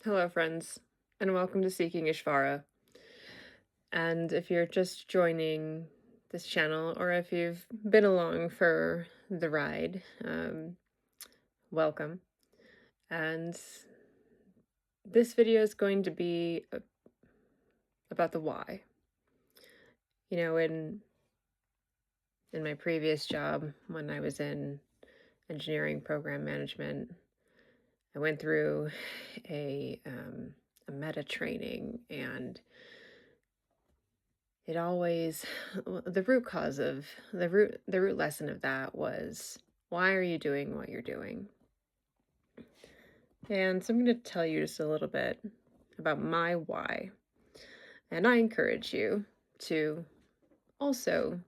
Hello, friends, and welcome to Seeking Ishvara. And if you're just joining this channel, or if you've been along for the ride, welcome. And this video is going to be about the why. You know, in my previous job, when I was in engineering program management, I went through a meta training, and it always, the root cause of the root lesson of that was, why are you doing what you're doing? And so I'm going to tell you just a little bit about my why. And I encourage you to also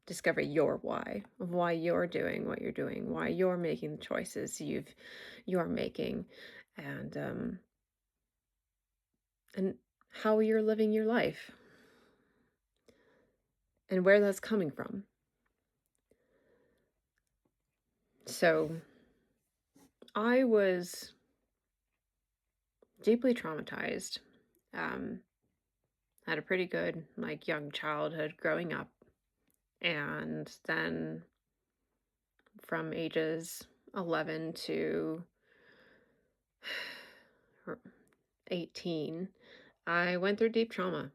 discover your why, of why you're doing what you're doing, why you're making the choices you're making, and how you're living your life, and where that's coming from. So I was deeply traumatized. Had a pretty good, young childhood growing up. And then from ages 11 to 18, I went through deep trauma.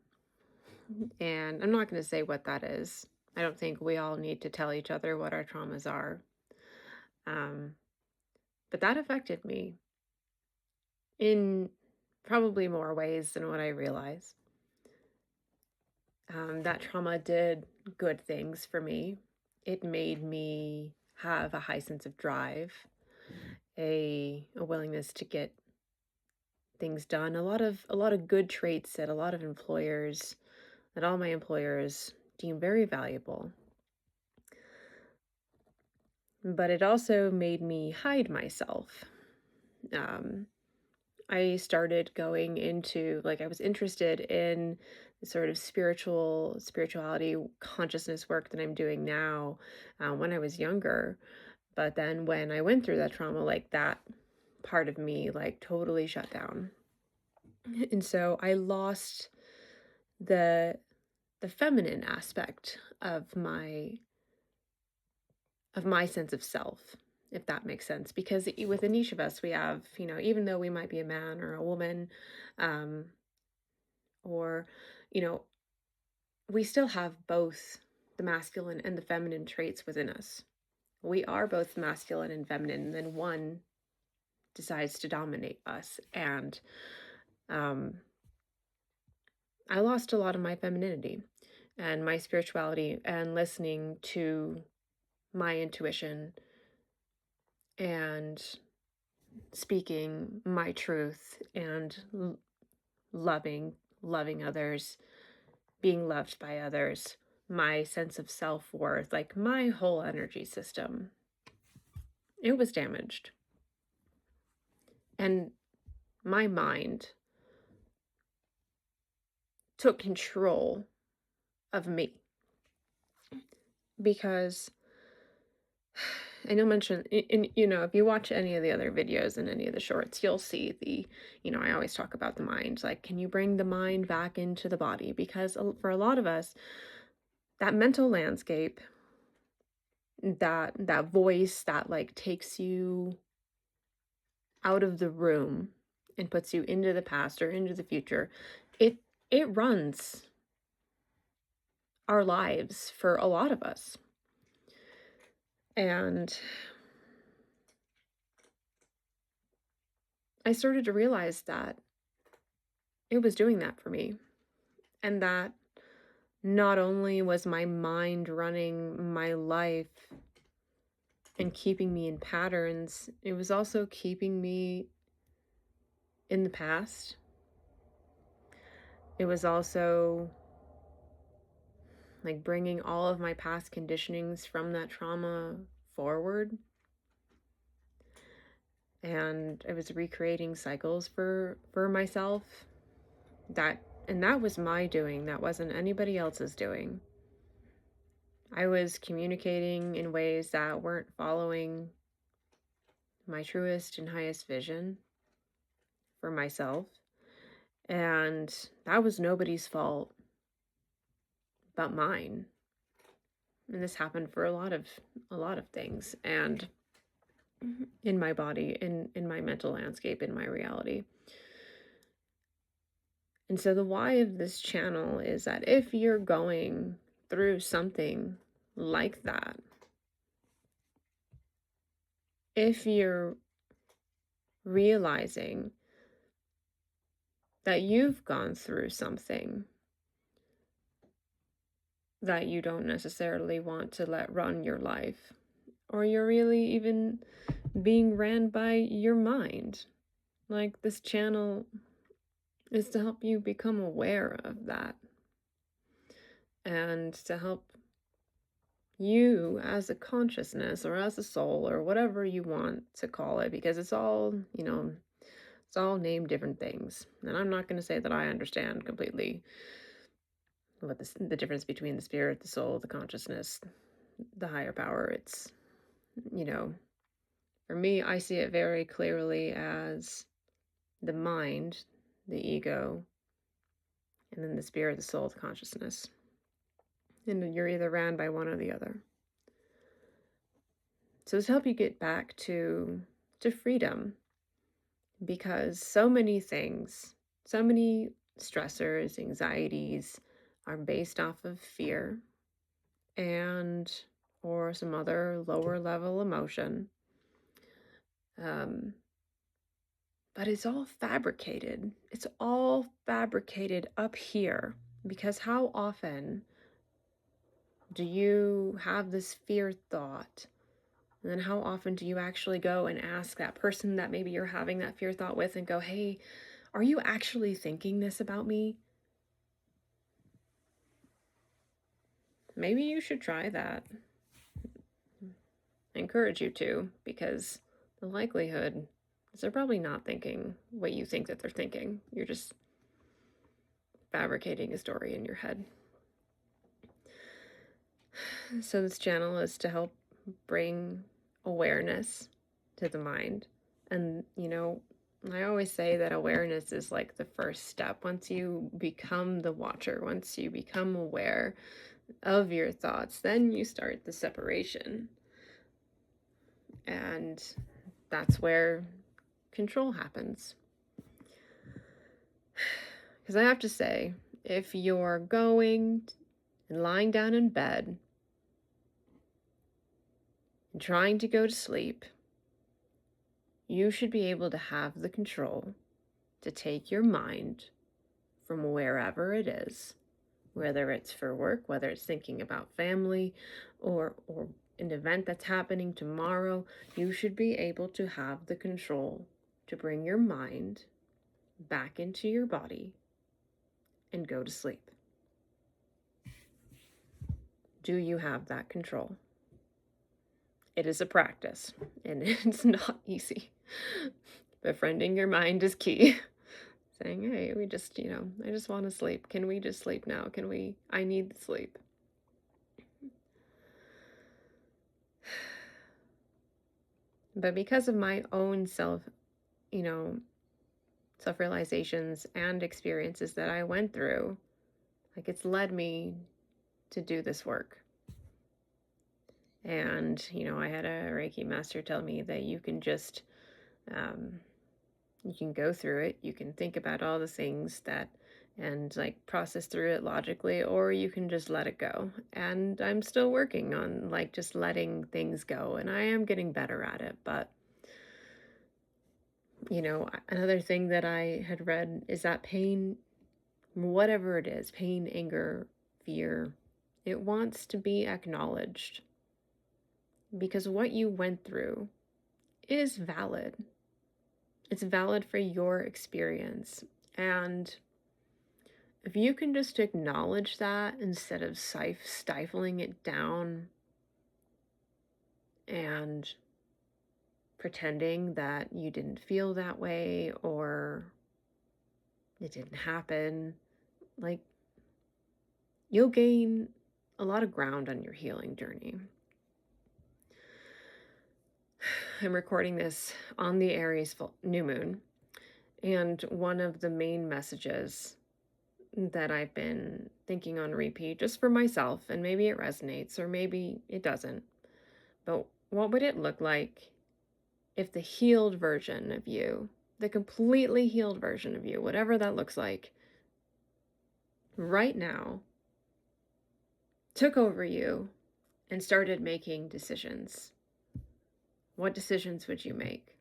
And I'm not going to say what that is. I don't think we all need to tell each other what our traumas are. But that affected me in probably more ways than what I realize. That trauma did good things for me. It made me have a high sense of drive, a willingness to get things done. A lot of good traits that all my employers deem very valuable. But it also made me hide myself. I started going into, I was interested in the sort of spirituality, consciousness work that I'm doing now when I was younger. But then when I went through that trauma, that part of me, totally shut down. And so I lost the feminine aspect of my sense of self, if that makes sense. Because within each of us, we have, even though we might be a man or a woman, or, we still have both the masculine and the feminine traits within us. We are both masculine and feminine, and then one decides to dominate us. And I lost a lot of my femininity and my spirituality, and listening to my intuition and speaking my truth and loving others, being loved by others, my sense of self-worth, my whole energy system, it was damaged. And my mind took control of me, because I know mention in if you watch any of the other videos and any of the shorts, you'll see I always talk about the mind, can you bring the mind back into the body? Because for a lot of us, that mental landscape, that voice that takes you out of the room and puts you into the past or into the future, it runs our lives for a lot of us. And I started to realize that it was doing that for me, and that not only was my mind running my life and keeping me in patterns, it was also keeping me in the past. It was also bringing all of my past conditionings from that trauma forward. And I was recreating cycles for myself. That was my doing. That wasn't anybody else's doing. I was communicating in ways that weren't following my truest and highest vision for myself. And that was nobody's fault but mine. And this happened for a lot of things and in my body, in my mental landscape, in my reality. And so the why of this channel is that if you're going through something like that, if you're realizing that you've gone through something that you don't necessarily want to let run your life, or you're really even being ran by your mind, like this channel is to help you become aware of that and to help you as a consciousness or as a soul or whatever you want to call it, because it's all, it's all named different things. And I'm not going to say that I understand completely what the difference between the spirit, the soul, the consciousness, the higher power. It's, you know, for me, I see it very clearly as the mind, the ego, and then the spirit, the soul, the consciousness. And you're either ran by one or the other. So this help you get back to freedom, because so many things, so many stressors, anxieties are based off of fear and or some other lower level emotion. Um, but it's all fabricated. It's all fabricated up here, because how often do you have this fear thought? And then how often do you actually go and ask that person that maybe you're having that fear thought with and go, hey, are you actually thinking this about me? Maybe you should try that. I encourage you to, because the likelihood is they're probably not thinking what you think that they're thinking. You're just fabricating a story in your head. So this channel is to help bring awareness to the mind. And, I always say that awareness is like the first step. Once you become the watcher, once you become aware of your thoughts, then you start the separation. And that's where control happens. Because I have to say, if you're going and lying down in bed and trying to go to sleep, you should be able to have the control to take your mind from wherever it is, whether it's for work, whether it's thinking about family or an event that's happening tomorrow. You should be able to have the control to bring your mind back into your body and go to sleep. Do you have that control? It is a practice, and it's not easy. Befriending your mind is key. Saying, hey, we just, I just want to sleep. Can we just sleep now? I need the sleep. But because of my own self-realizations and experiences that I went through, like it's led me to do this work. And, I had a Reiki master tell me that you can just, you can go through it, you can think about all the things and like process through it logically, or you can just let it go. And I'm still working on like just letting things go, and I am getting better at it. But another thing that I had read is that pain, whatever it is, pain, anger, fear, it wants to be acknowledged, because what you went through is valid. It's valid for your experience. And if you can just acknowledge that instead of stifling it down and pretending that you didn't feel that way or it didn't happen, like, you'll gain a lot of ground on your healing journey. I'm recording this on the Aries new moon, And one of the main messages that I've been thinking on repeat just for myself, and maybe it resonates or maybe it doesn't, but what would it look like if the healed version of you, the completely healed version of you, whatever that looks like, right now, took over you and started making decisions? What decisions would you make?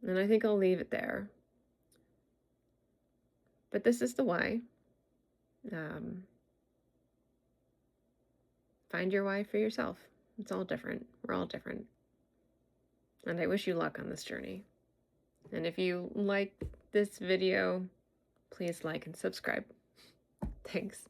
And I think I'll leave it there. But this is the why. Um, find your why for yourself. It's all different. We're all different. And I wish you luck on this journey. And if you like this video, please like and subscribe. Thanks.